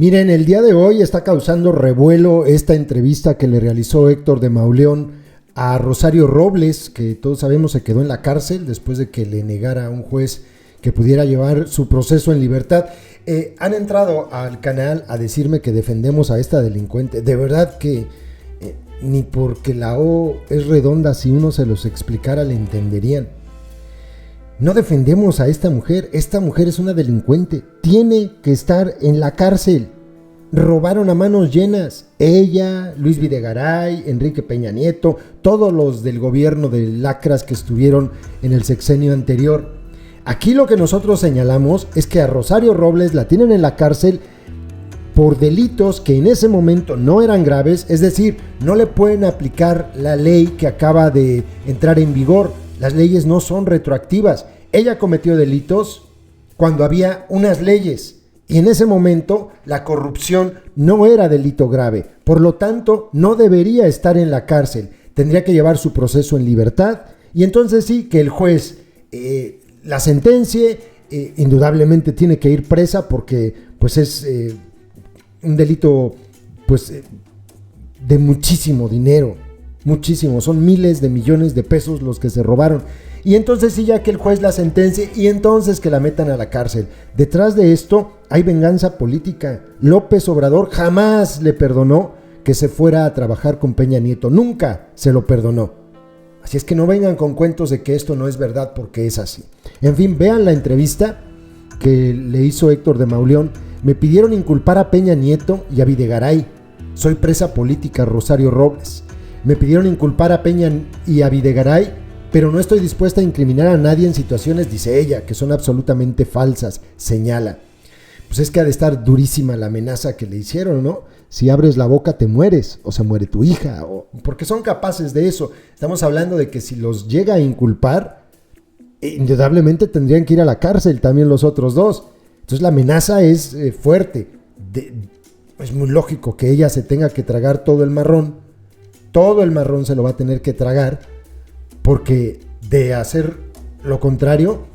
Miren, el día de hoy está causando revuelo esta entrevista que le realizó Héctor de Mauleón a Rosario Robles, que todos sabemos se quedó en la cárcel después de que le negara a un juez que pudiera llevar su proceso en libertad. Han entrado al canal a decirme que defendemos a esta delincuente. De verdad que ni porque la O es redonda, si uno se los explicara le entenderían. No defendemos a esta mujer es una delincuente, tiene que estar en la cárcel. Robaron a manos llenas, ella, Luis Videgaray, Enrique Peña Nieto, todos los del gobierno de lacras que estuvieron en el sexenio anterior. Aquí lo que nosotros señalamos es que a Rosario Robles la tienen en la cárcel por delitos que en ese momento no eran graves, es decir, no le pueden aplicar la ley que acaba de entrar en vigor. Las leyes no son retroactivas. Ella cometió delitos cuando había unas leyes y en ese momento la corrupción no era delito grave. Por lo tanto, no debería estar en la cárcel. Tendría que llevar su proceso en libertad y entonces sí que el juez la sentencie. Indudablemente tiene que ir presa porque pues es un delito pues de muchísimo dinero. Muchísimo, son miles de millones de pesos los que se robaron. Y entonces sí, ya que el juez la sentencie y entonces que la metan a la cárcel. Detrás de esto hay venganza política. López Obrador jamás le perdonó que se fuera a trabajar con Peña Nieto. Nunca se lo perdonó. Así es que no vengan con cuentos de que esto no es verdad, porque es así. En fin, vean la entrevista que le hizo Héctor de Mauleón. Me pidieron inculpar a Peña Nieto y a Videgaray. Soy presa política, Rosario Robles. Me pidieron inculpar a Peña y a Videgaray, pero no estoy dispuesta a incriminar a nadie en situaciones, dice ella, que son absolutamente falsas, señala. Pues es que ha de estar durísima la amenaza que le hicieron, ¿no? Si abres la boca te mueres, o se muere tu hija, porque son capaces de eso. Estamos hablando de que si los llega a inculpar, indudablemente tendrían que ir a la cárcel también los otros dos. Entonces la amenaza es fuerte. Es muy lógico que ella se tenga que tragar todo el marrón. Todo el marrón se lo va a tener que tragar, porque de hacer lo contrario,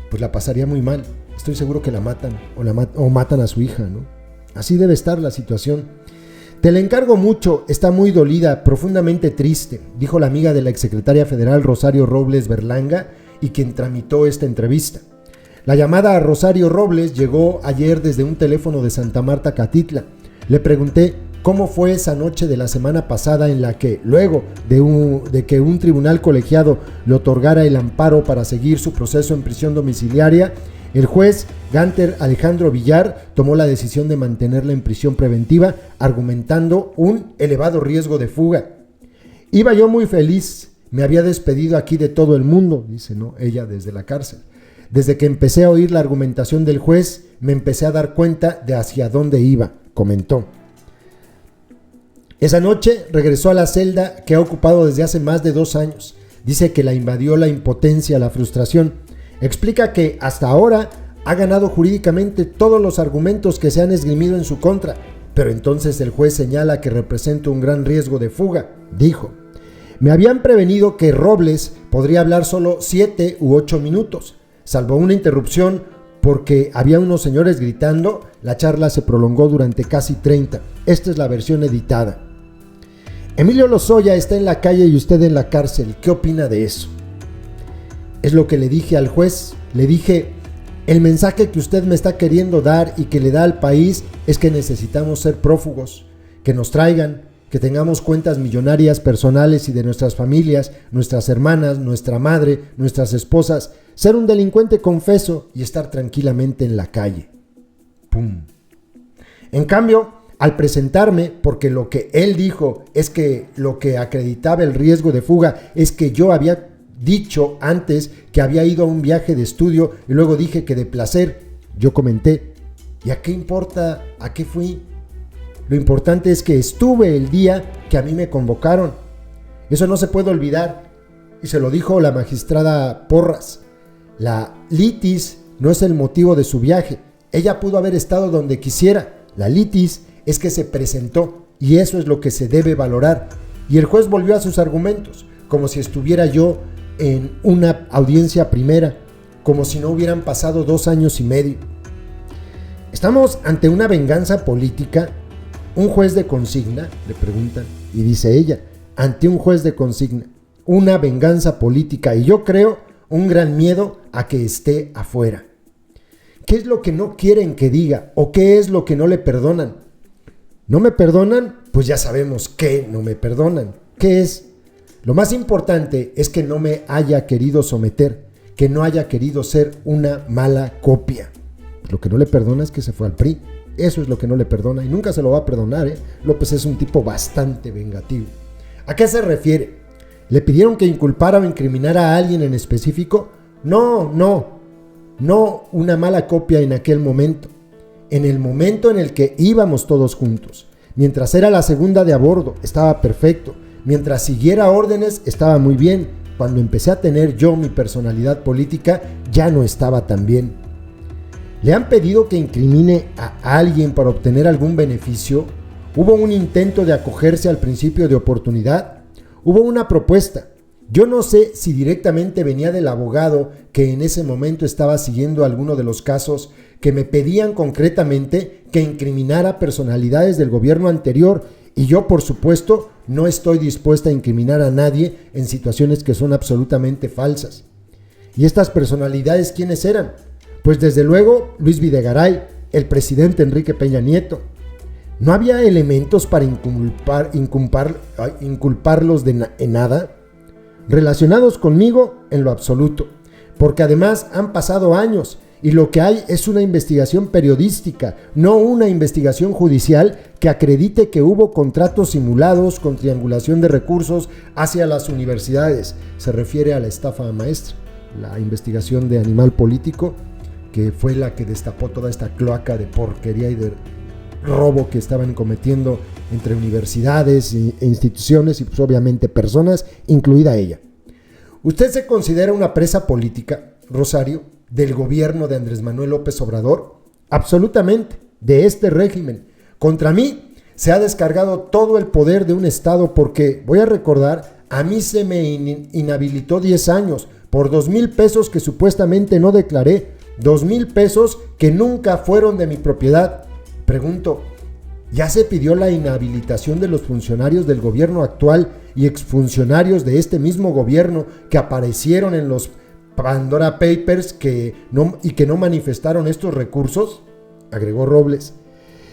pues la pasaría muy mal. Estoy seguro que la matan o matan a su hija, ¿no? Así debe estar la situación. Te la encargo mucho, está muy dolida, profundamente triste, dijo la amiga de la exsecretaria federal Rosario Robles Berlanga y quien tramitó esta entrevista. La llamada a Rosario Robles llegó ayer desde un teléfono de Santa Marta, Catitla. Le pregunté cómo fue esa noche de la semana pasada en la que, luego de que un tribunal colegiado le otorgara el amparo para seguir su proceso en prisión domiciliaria, el juez Gánter Alejandro Villar tomó la decisión de mantenerla en prisión preventiva, argumentando un elevado riesgo de fuga. Iba yo muy feliz, me había despedido aquí de todo el mundo, dice, ¿no? Ella desde la cárcel. Desde que empecé a oír la argumentación del juez, me empecé a dar cuenta de hacia dónde iba, comentó. Esa noche regresó a la celda que ha ocupado desde hace más de 2 años. Dice que la invadió la impotencia, la frustración. Explica que hasta ahora ha ganado jurídicamente todos los argumentos que se han esgrimido en su contra, pero entonces el juez señala que representa un gran riesgo de fuga. Dijo, me habían prevenido que Robles podría hablar solo 7 u 8 minutos. Salvo una interrupción porque había unos señores gritando, la charla se prolongó durante casi 30. Esta es la versión editada. Emilio Lozoya está en la calle y usted en la cárcel. ¿Qué opina de eso? Es lo que le dije al juez. Le dije, el mensaje que usted me está queriendo dar y que le da al país es que necesitamos ser prófugos, que nos traigan, que tengamos cuentas millonarias personales y de nuestras familias, nuestras hermanas, nuestra madre, nuestras esposas, ser un delincuente confeso y estar tranquilamente en la calle. ¡Pum! En cambio, al presentarme, porque lo que él dijo es que lo que acreditaba el riesgo de fuga es que yo había dicho antes que había ido a un viaje de estudio y luego dije que de placer. Yo comenté, ¿y a qué importa a qué fui? Lo importante es que estuve el día que a mí me convocaron. Eso no se puede olvidar. Y se lo dijo la magistrada Porras. La litis no es el motivo de su viaje. Ella pudo haber estado donde quisiera. La litis es que se presentó y eso es lo que se debe valorar. Y el juez volvió a sus argumentos, como si estuviera yo en una audiencia primera, como si no hubieran pasado 2 años y medio. ¿Estamos ante una venganza política? ¿Un juez de consigna?, le preguntan, y dice ella, ante un juez de consigna, una venganza política, y yo creo un gran miedo a que esté afuera. ¿Qué es lo que no quieren que diga? ¿O qué es lo que no le perdonan? ¿No me perdonan? Pues ya sabemos que no me perdonan. ¿Qué es? Lo más importante es que no me haya querido someter, que no haya querido ser una mala copia. Lo que no le perdona es que se fue al PRI. Eso es lo que no le perdona y nunca se lo va a perdonar, ¿eh? López es un tipo bastante vengativo. ¿A qué se refiere? ¿Le pidieron que inculpara o incriminara a alguien en específico? No una mala copia en aquel momento. En el momento en el que íbamos todos juntos. Mientras era la segunda de a bordo, estaba perfecto. Mientras siguiera órdenes, estaba muy bien. Cuando empecé a tener yo mi personalidad política, ya no estaba tan bien. ¿Le han pedido que incrimine a alguien para obtener algún beneficio? ¿Hubo un intento de acogerse al principio de oportunidad? Hubo una propuesta. Yo no sé si directamente venía del abogado que en ese momento estaba siguiendo alguno de los casos que me pedían concretamente que incriminara personalidades del gobierno anterior, y yo, por supuesto, no estoy dispuesta a incriminar a nadie en situaciones que son absolutamente falsas. ¿Y estas personalidades quiénes eran? Pues desde luego Luis Videgaray, el presidente Enrique Peña Nieto. ¿No había elementos para inculparlos en nada? Relacionados conmigo en lo absoluto, porque además han pasado años y lo que hay es una investigación periodística, no una investigación judicial que acredite que hubo contratos simulados con triangulación de recursos hacia las universidades. Se refiere a la estafa maestra, la investigación de Animal Político, que fue la que destapó toda esta cloaca de porquería y de robo que estaban cometiendo entre universidades e instituciones y pues obviamente personas, incluida ella. ¿Usted se considera una presa política, Rosario, del gobierno de Andrés Manuel López Obrador? Absolutamente, de este régimen. Contra mí se ha descargado todo el poder de un Estado porque, voy a recordar, a mí se me inhabilitó 10 años por 2,000 pesos que supuestamente no declaré, 2,000 pesos que nunca fueron de mi propiedad. Pregunto, ¿ya se pidió la inhabilitación de los funcionarios del gobierno actual y exfuncionarios de este mismo gobierno que aparecieron en los Pandora Papers que no manifestaron estos recursos? Agregó Robles.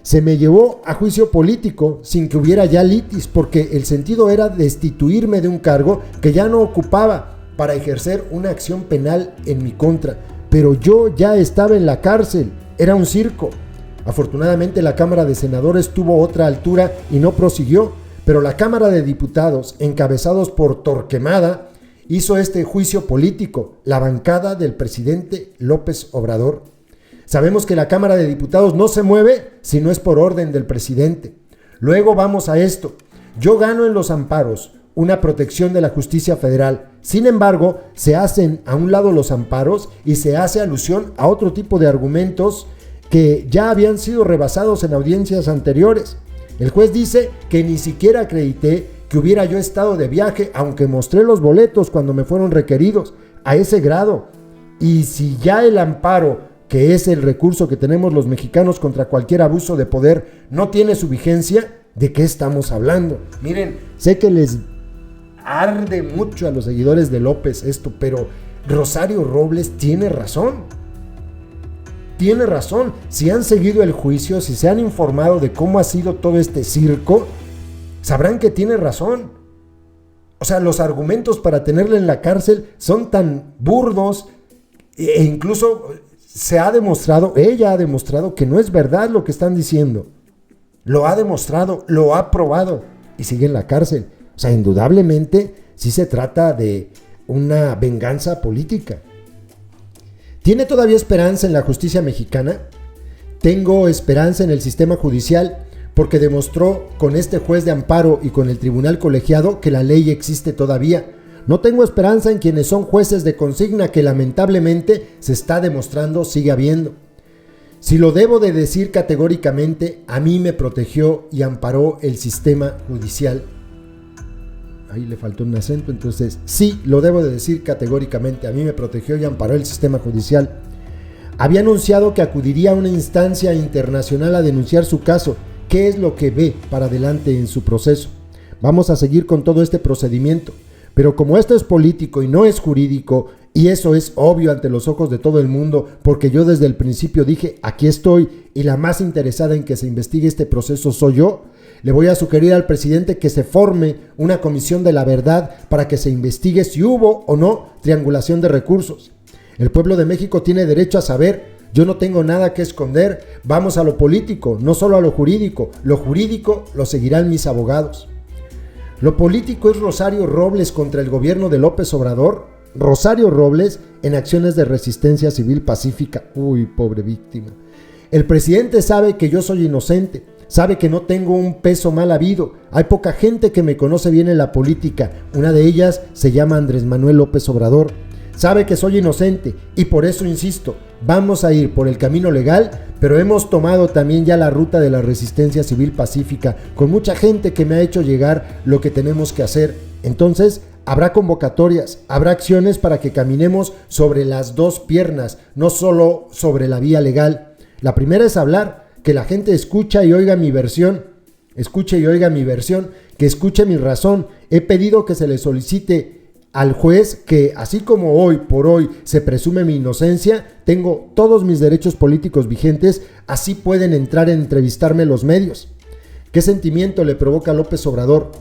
Se me llevó a juicio político sin que hubiera ya litis, porque el sentido era destituirme de un cargo que ya no ocupaba para ejercer una acción penal en mi contra. Pero yo ya estaba en la cárcel, era un circo. Afortunadamente la Cámara de Senadores tuvo otra altura y no prosiguió, pero la Cámara de Diputados, encabezados por Torquemada, hizo este juicio político, la bancada del presidente López Obrador. Sabemos que la Cámara de Diputados no se mueve si no es por orden del presidente. Luego vamos a esto. Yo gano en los amparos una protección de la justicia federal. Sin embargo, se hacen a un lado los amparos y se hace alusión a otro tipo de argumentos que ya habían sido rebasados en audiencias anteriores. El juez dice que ni siquiera acredité que hubiera yo estado de viaje, aunque mostré los boletos cuando me fueron requeridos, a ese grado. Y si ya el amparo, que es el recurso que tenemos los mexicanos contra cualquier abuso de poder, no tiene su vigencia, ¿de qué estamos hablando? Miren, sé que les arde mucho a los seguidores de López esto, pero Rosario Robles tiene razón. Tiene razón. Si han seguido el juicio, si se han informado de cómo ha sido todo este circo, sabrán que tiene razón. O sea, los argumentos para tenerla en la cárcel son tan burdos e incluso ella ha demostrado que no es verdad lo que están diciendo. Lo ha demostrado, lo ha probado y sigue en la cárcel. O sea, indudablemente sí se trata de una venganza política. ¿Tiene todavía esperanza en la justicia mexicana? Tengo esperanza en el sistema judicial porque demostró con este juez de amparo y con el tribunal colegiado que la ley existe todavía. No tengo esperanza en quienes son jueces de consigna que lamentablemente se está demostrando sigue habiendo. Si lo debo de decir categóricamente, a mí me protegió y amparó el sistema judicial. Ahí le faltó un acento, entonces sí, lo debo de decir categóricamente, a mí me protegió y amparó el sistema judicial. Había anunciado que acudiría a una instancia internacional a denunciar su caso. ¿Qué es lo que ve para adelante en su proceso? Vamos a seguir con todo este procedimiento, pero como esto es político y no es jurídico, y eso es obvio ante los ojos de todo el mundo, porque yo desde el principio dije, aquí estoy, y la más interesada en que se investigue este proceso soy yo, le voy a sugerir al presidente que se forme una comisión de la verdad para que se investigue si hubo o no triangulación de recursos. El pueblo de México tiene derecho a saber. Yo no tengo nada que esconder. Vamos a lo político, no solo a lo jurídico. Lo jurídico lo seguirán mis abogados. Lo político es Rosario Robles contra el gobierno de López Obrador. Rosario Robles en acciones de resistencia civil pacífica. Uy, pobre víctima. El presidente sabe que yo soy inocente. Sabe que no tengo un peso mal habido. Hay poca gente que me conoce bien en la política. Una de ellas se llama Andrés Manuel López Obrador. Sabe que soy inocente y por eso insisto, vamos a ir por el camino legal, pero hemos tomado también ya la ruta de la resistencia civil pacífica, con mucha gente que me ha hecho llegar lo que tenemos que hacer. Entonces, habrá convocatorias, habrá acciones para que caminemos sobre las dos piernas, no solo sobre la vía legal. La primera es hablar, que la gente escuche y oiga mi versión, que escuche mi razón. He pedido que se le solicite al juez que, así como hoy por hoy se presume mi inocencia, tengo todos mis derechos políticos vigentes, así pueden entrar a entrevistarme los medios. ¿Qué sentimiento le provoca a López Obrador?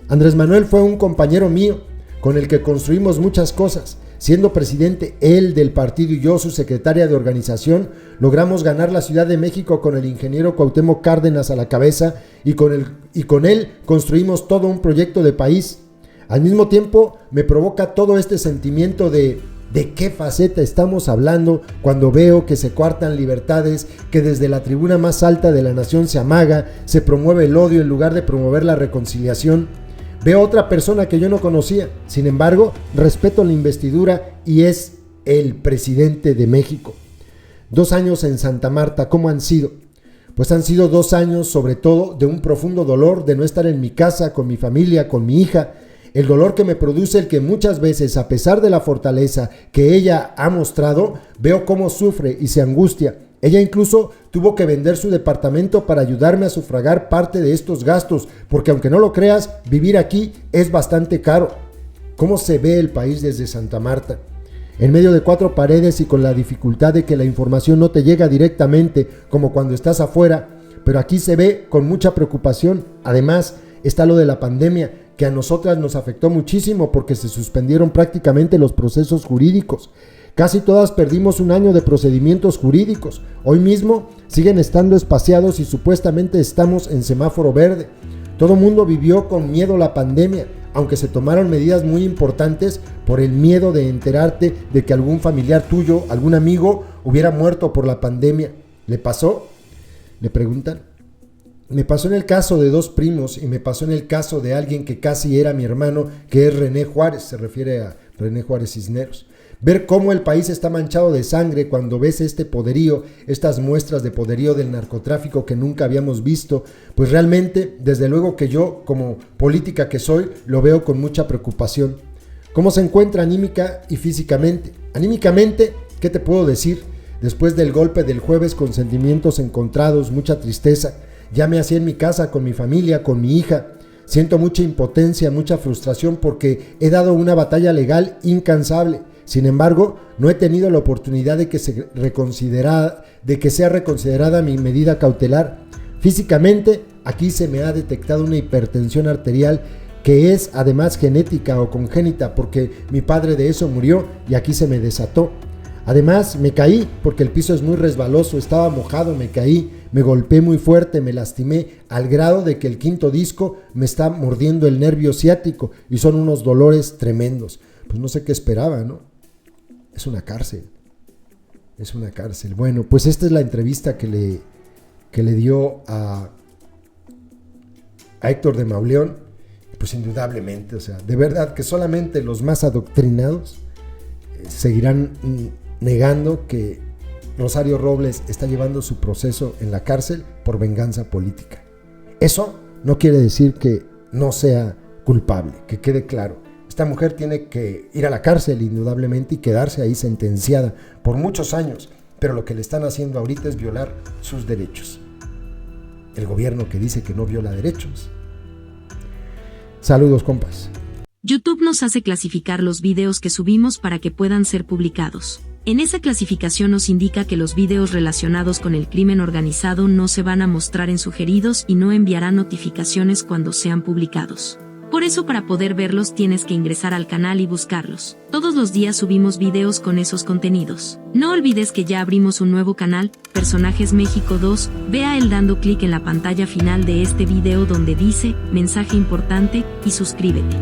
Andrés Manuel fue un compañero mío, con el que construimos muchas cosas. Siendo presidente él del partido y yo, su secretaria de organización, logramos ganar la Ciudad de México con el ingeniero Cuauhtémoc Cárdenas a la cabeza y con él construimos todo un proyecto de país. Al mismo tiempo me provoca todo este sentimiento de qué faceta estamos hablando cuando veo que se coartan libertades, que desde la tribuna más alta de la nación se amaga, se promueve el odio en lugar de promover la reconciliación. Veo otra persona que yo no conocía, sin embargo, respeto la investidura y es el presidente de México. 2 años en Santa Marta, ¿cómo han sido? Pues han sido 2 años sobre todo de un profundo dolor de no estar en mi casa, con mi familia, con mi hija. El dolor que me produce el que muchas veces, a pesar de la fortaleza que ella ha mostrado, veo cómo sufre y se angustia. Ella incluso tuvo que vender su departamento para ayudarme a sufragar parte de estos gastos, porque aunque no lo creas, vivir aquí es bastante caro. ¿Cómo se ve el país desde Santa Marta? En medio de 4 paredes y con la dificultad de que la información no te llega directamente como cuando estás afuera, pero aquí se ve con mucha preocupación. Además, está lo de la pandemia, que a nosotras nos afectó muchísimo porque se suspendieron prácticamente los procesos jurídicos. Casi todas perdimos 1 año de procedimientos jurídicos. Hoy mismo siguen estando espaciados y supuestamente estamos en semáforo verde. Todo mundo vivió con miedo la pandemia, aunque se tomaron medidas muy importantes por el miedo de enterarte de que algún familiar tuyo, algún amigo, hubiera muerto por la pandemia. ¿Le pasó? ¿Le preguntan? Me pasó en el caso de 2 primos y me pasó en el caso de alguien que casi era mi hermano, que es René Juárez, se refiere a René Juárez Cisneros. Ver cómo el país está manchado de sangre cuando ves este poderío, estas muestras de poderío del narcotráfico que nunca habíamos visto, pues realmente, desde luego que yo, como política que soy, lo veo con mucha preocupación. ¿Cómo se encuentra anímica y físicamente? Anímicamente, ¿qué te puedo decir? Después del golpe del jueves con sentimientos encontrados, mucha tristeza, ya me hacía en mi casa con mi familia, con mi hija. Siento mucha impotencia, mucha frustración porque he dado una batalla legal incansable. Sin embargo, no he tenido la oportunidad de que sea reconsiderada mi medida cautelar. Físicamente, aquí se me ha detectado una hipertensión arterial que es además genética o congénita porque mi padre de eso murió y aquí se me desató. Además, me caí porque el piso es muy resbaloso, estaba mojado, me caí, me golpeé muy fuerte, me lastimé al grado de que el 5º disco me está mordiendo el nervio ciático y son unos dolores tremendos. Pues no sé qué esperaba, ¿no? Es una cárcel. Es una cárcel. Bueno, pues esta es la entrevista que le dio a Héctor de Mauleón. Pues indudablemente, o sea, de verdad que solamente los más adoctrinados seguirán negando que Rosario Robles está llevando su proceso en la cárcel por venganza política. Eso no quiere decir que no sea culpable, que quede claro. Esta mujer tiene que ir a la cárcel indudablemente y quedarse ahí sentenciada por muchos años, pero lo que le están haciendo ahorita es violar sus derechos. El gobierno que dice que no viola derechos. Saludos, compas. YouTube nos hace clasificar los videos que subimos para que puedan ser publicados. En esa clasificación nos indica que los videos relacionados con el crimen organizado no se van a mostrar en sugeridos y no enviarán notificaciones cuando sean publicados. Por eso, para poder verlos tienes que ingresar al canal y buscarlos. Todos los días subimos videos con esos contenidos. No olvides que ya abrimos un nuevo canal, Personajes México 2, ve a él dando clic en la pantalla final de este video donde dice, mensaje importante, y suscríbete.